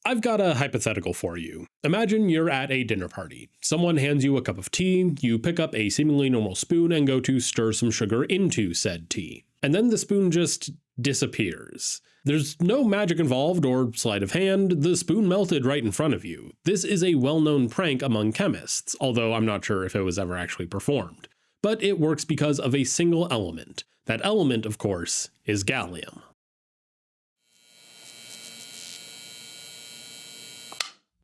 I've got a hypothetical for you. Imagine you're at a dinner party. Someone hands you a cup of tea, you pick up a seemingly normal spoon and go to stir some sugar into said tea. And then the spoon just disappears. There's no magic involved or sleight of hand, the spoon melted right in front of you. This is a well-known prank among chemists, although I'm not sure if it was ever actually performed. But it works because of a single element. That element, of course, is gallium.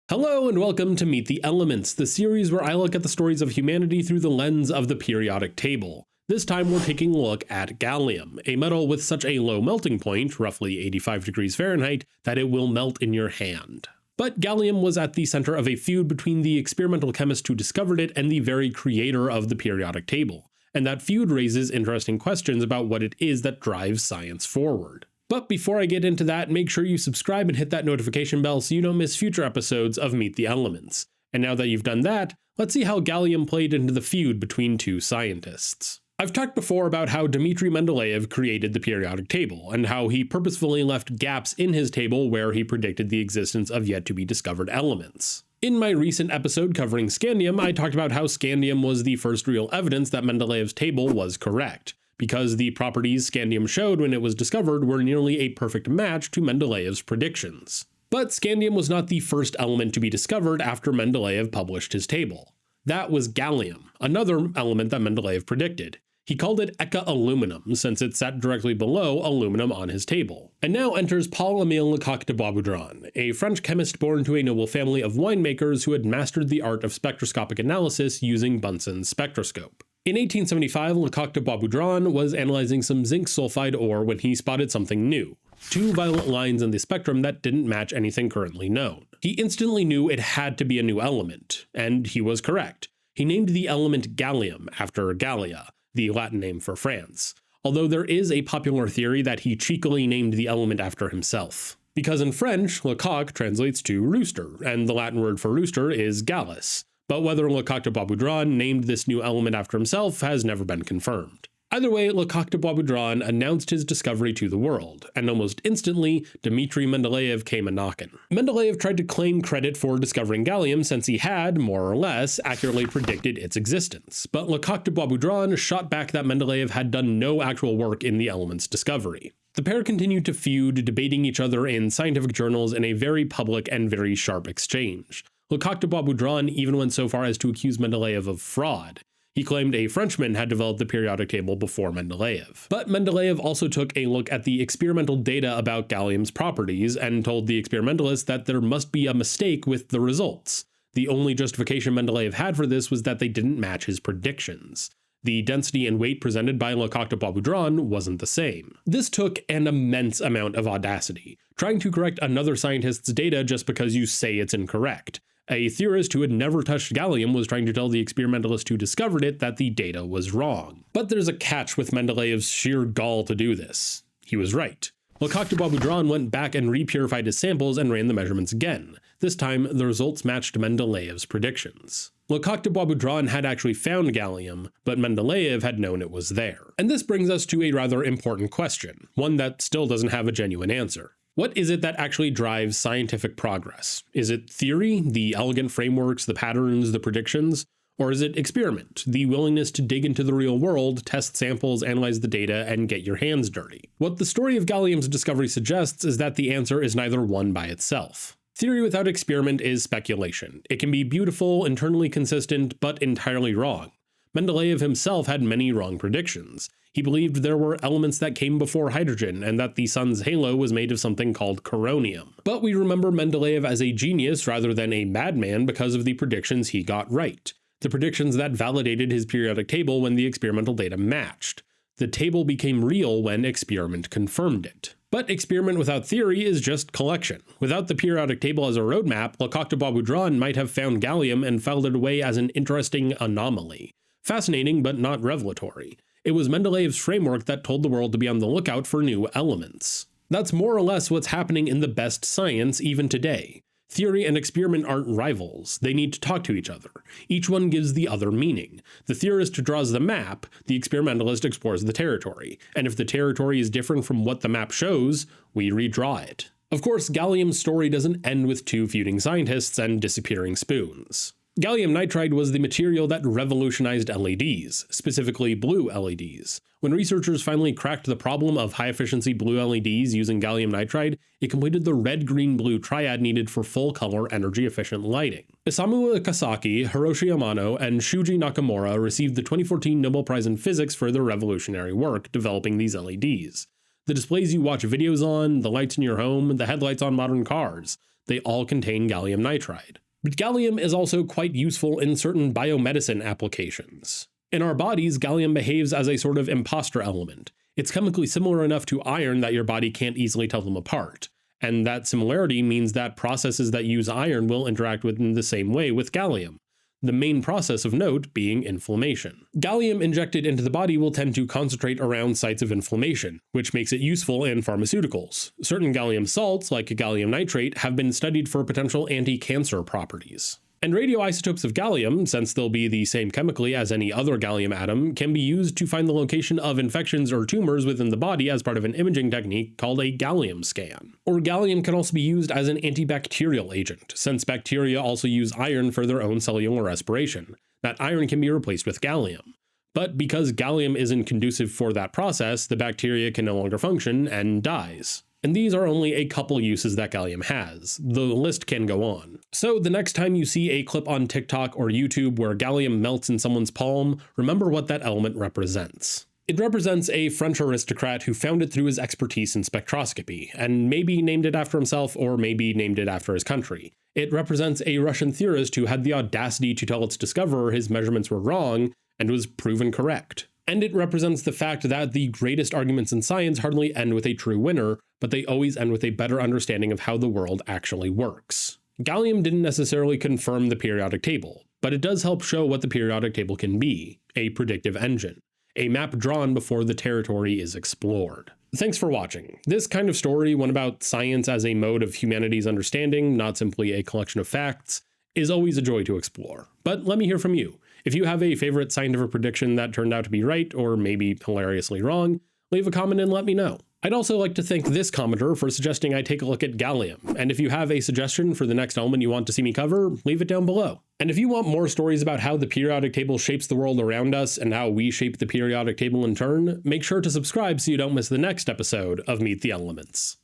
Hello and welcome to Meet the Elements, the series where I look at the stories of humanity through the lens of the periodic table. This time we're taking a look at gallium, a metal with such a low melting point, roughly 85 degrees Fahrenheit, that it will melt in your hand. But gallium was at the center of a feud between the experimental chemist who discovered it and the very creator of the periodic table, and that feud raises interesting questions about what it is that drives science forward. But before I get into that, make sure you subscribe and hit that notification bell so you don't miss future episodes of Meet the Elements. And now that you've done that, let's see how gallium played into the feud between two scientists. I've talked before about how Dmitri Mendeleev created the periodic table, and how he purposefully left gaps in his table where he predicted the existence of yet-to-be-discovered elements. In my recent episode covering scandium, I talked about how scandium was the first real evidence that Mendeleev's table was correct, because the properties scandium showed when it was discovered were nearly a perfect match to Mendeleev's predictions. But scandium was not the first element to be discovered after Mendeleev published his table. That was gallium, another element that Mendeleev predicted. He called it Eka aluminum, since it sat directly below aluminum on his table. And now enters Paul-Émile Lecoq de Boisboudran, a French chemist born to a noble family of winemakers who had mastered the art of spectroscopic analysis using Bunsen's spectroscope. In 1875, Lecoq de Boisboudran was analyzing some zinc sulfide ore when he spotted something new. Two violet lines in the spectrum that didn't match anything currently known. He instantly knew it had to be a new element, and he was correct. He named the element gallium after Gallia, the Latin name for France, although there is a popular theory that he cheekily named the element after himself. Because in French, Lecoq translates to rooster, and the Latin word for rooster is gallus. But whether Lecoq de Boisboudran named this new element after himself has never been confirmed. Either way, Lecoq de Boisboudran announced his discovery to the world, and almost instantly, Dmitri Mendeleev came a-knockin'. Mendeleev tried to claim credit for discovering gallium since he had, more or less, accurately predicted its existence, but Lecoq de Boisboudran shot back that Mendeleev had done no actual work in the element's discovery. The pair continued to feud, debating each other in scientific journals in a very public and very sharp exchange. Lecoq de Boisboudran even went so far as to accuse Mendeleev of fraud. He claimed a Frenchman had developed the periodic table before Mendeleev. But Mendeleev also took a look at the experimental data about gallium's properties and told the experimentalists that there must be a mistake with the results. The only justification Mendeleev had for this was that they didn't match his predictions. The density and weight presented by Lecoq de Boisboudran wasn't the same. This took an immense amount of audacity, trying to correct another scientist's data just because you say it's incorrect. A theorist who had never touched gallium was trying to tell the experimentalist who discovered it that the data was wrong. But there's a catch with Mendeleev's sheer gall to do this. He was right. Lecoq de Boisboudran went back and repurified his samples and ran the measurements again. This time, the results matched Mendeleev's predictions. Lecoq de Boisboudran had actually found gallium, but Mendeleev had known it was there. And this brings us to a rather important question, one that still doesn't have a genuine answer. What is it that actually drives scientific progress? Is it theory, the elegant frameworks, the patterns, the predictions? Or is it experiment, the willingness to dig into the real world, test samples, analyze the data, and get your hands dirty? What the story of gallium's discovery suggests is that the answer is neither one by itself. Theory without experiment is speculation. It can be beautiful, internally consistent, but entirely wrong. Mendeleev himself had many wrong predictions. He believed there were elements that came before hydrogen and that the sun's halo was made of something called coronium. But we remember Mendeleev as a genius rather than a madman because of the predictions he got right. The predictions that validated his periodic table when the experimental data matched. The table became real when experiment confirmed it. But experiment without theory is just collection. Without the periodic table as a roadmap, Lecoq de Boisboudran might have found gallium and filed it away as an interesting anomaly. Fascinating, but not revelatory. It was Mendeleev's framework that told the world to be on the lookout for new elements. That's more or less what's happening in the best science even today. Theory and experiment aren't rivals. They need to talk to each other. Each one gives the other meaning. The theorist draws the map, the experimentalist explores the territory. And if the territory is different from what the map shows, we redraw it. Of course, Gallium's story doesn't end with two feuding scientists and disappearing spoons. Gallium nitride was the material that revolutionized LEDs, specifically blue LEDs. When researchers finally cracked the problem of high-efficiency blue LEDs using gallium nitride, it completed the red-green-blue triad needed for full-color, energy-efficient lighting. Isamu Akasaki, Hiroshi Amano, and Shuji Nakamura received the 2014 Nobel Prize in Physics for their revolutionary work developing these LEDs. The displays you watch videos on, the lights in your home, the headlights on modern cars, they all contain gallium nitride. But gallium is also quite useful in certain biomedicine applications. In our bodies, gallium behaves as a sort of imposter element. It's chemically similar enough to iron that your body can't easily tell them apart. And that similarity means that processes that use iron will interact with in the same way with gallium. The main process of note being inflammation. Gallium injected into the body will tend to concentrate around sites of inflammation, which makes it useful in pharmaceuticals. Certain gallium salts, like gallium nitrate, have been studied for potential anti-cancer properties. And radioisotopes of gallium, since they'll be the same chemically as any other gallium atom, can be used to find the location of infections or tumors within the body as part of an imaging technique called a gallium scan. Or gallium can also be used as an antibacterial agent, since bacteria also use iron for their own cellular respiration. That iron can be replaced with gallium. But because gallium isn't conducive for that process, the bacteria can no longer function and dies. And these are only a couple uses that gallium has. The list can go on. So the next time you see a clip on TikTok or YouTube where gallium melts in someone's palm, remember what that element represents. It represents a French aristocrat who found it through his expertise in spectroscopy, and maybe named it after himself or maybe named it after his country. It represents a Russian theorist who had the audacity to tell its discoverer his measurements were wrong and was proven correct. And it represents the fact that the greatest arguments in science hardly end with a true winner, but they always end with a better understanding of how the world actually works. Gallium didn't necessarily confirm the periodic table, but it does help show what the periodic table can be, a predictive engine, a map drawn before the territory is explored. Thanks for watching. This kind of story, one about science as a mode of humanity's understanding, not simply a collection of facts, is always a joy to explore. But let me hear from you. If you have a favorite scientific prediction that turned out to be right, or maybe hilariously wrong, leave a comment and let me know. I'd also like to thank this commenter for suggesting I take a look at gallium, and if you have a suggestion for the next element you want to see me cover, leave it down below. And if you want more stories about how the periodic table shapes the world around us and how we shape the periodic table in turn, make sure to subscribe so you don't miss the next episode of Meet the Elements.